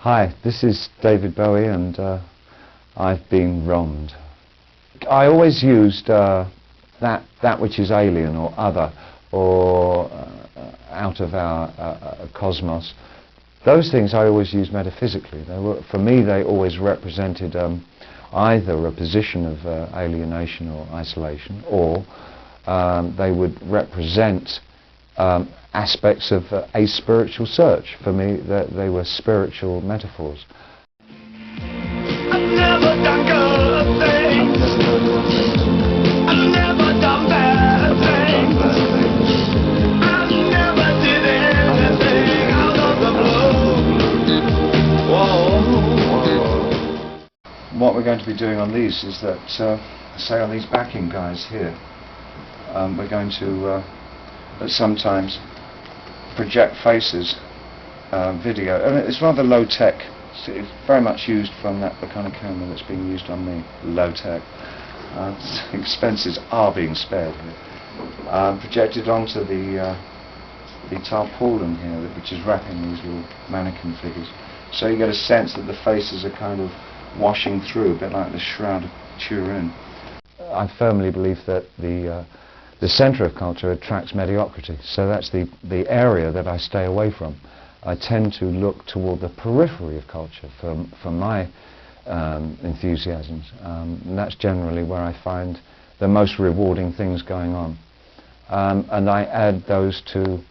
Hi, this is David Bowie, and I've been wronged. I always used that which is alien or other or out of our cosmos. Those things I always used metaphysically. For me, they always represented either a position of alienation or isolation, or they would represent aspects of a spiritual search. For me, they were spiritual metaphors. I've never done good things. I've never done bad things. I never did anything out of the blue. Whoa. What we're going to be doing on these is that, say on these backing guys here, we're going to sometimes project faces, video, and it's rather low tech. It's very much used from the kind of camera that's being used on me, low tech. Expenses are being spared here. Projected onto the tarpaulin here, which is wrapping these little mannequin figures. So you get a sense that the faces are kind of washing through, a bit like the Shroud of Turin. I firmly believe that the centre of culture attracts mediocrity, so that's the area that I stay away from. I tend to look toward the periphery of culture for my enthusiasms, and that's generally where I find the most rewarding things going on. And I add those to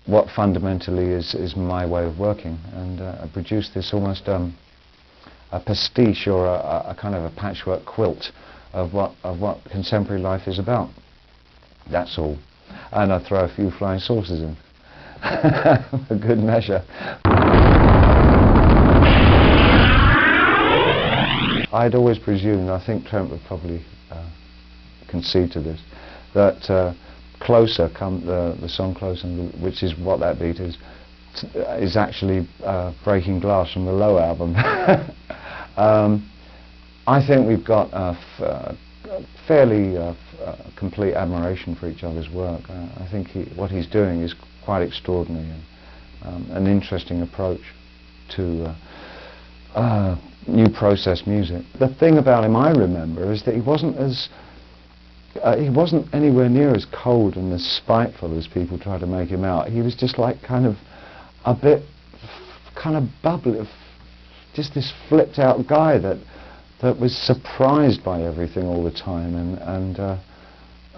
what fundamentally is my way of working, and I produce this almost a pastiche or a kind of a patchwork quilt of what contemporary life is about. That's all. And I throw a few flying saucers in. For good measure. I'd always presumed, I think Trent would probably concede to this, that Closer, the song Closer, which is what that beat is actually Breaking Glass from the Low album. I think we've got a fairly complete admiration for each other's work. I think what he's doing is quite extraordinary, and an interesting approach to new process music. The thing about him I remember is that he wasn't anywhere near as cold and as spiteful as people try to make him out. He was just like kind of a bit kind of bubbly, just this flipped out guy that was surprised by everything all the time,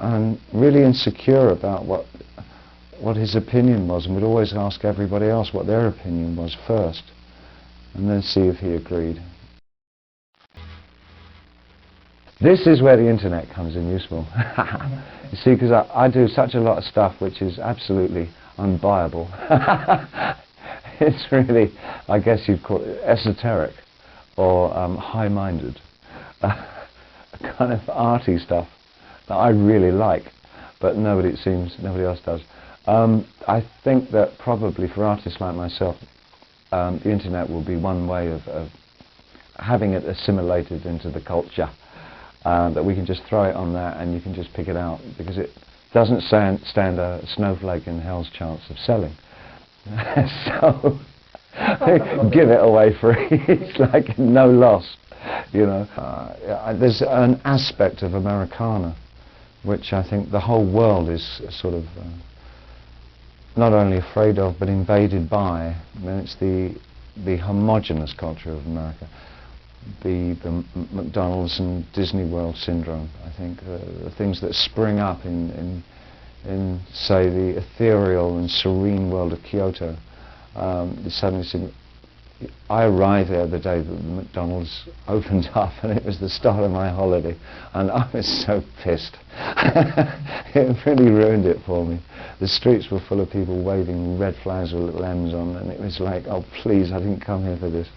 and really insecure about what his opinion was, and would always ask everybody else what their opinion was first, and then see if he agreed. This is where the internet comes in useful. You see, because I do such a lot of stuff which is absolutely unbuyable. It's really, I guess you'd call it esoteric, or high-minded, kind of arty stuff that I really like, but nobody else does. I think that probably for artists like myself, the internet will be one way of having it assimilated into the culture, that we can just throw it on there and you can just pick it out, because it doesn't stand a snowflake in hell's chance of selling. So give it away free. It's like no loss, you know. There's an aspect of Americana which I think the whole world is sort of not only afraid of but invaded by. I mean, it's the homogenous culture of America, the McDonald's and Disney World syndrome. I think the things that spring up in say the ethereal and serene world of Kyoto. Suddenly, I arrived there the day that the McDonald's opened up, and it was the start of my holiday, and I was so pissed. It really ruined it for me. The streets were full of people waving red flags with little M's on, and it was like, oh please, I didn't come here for this.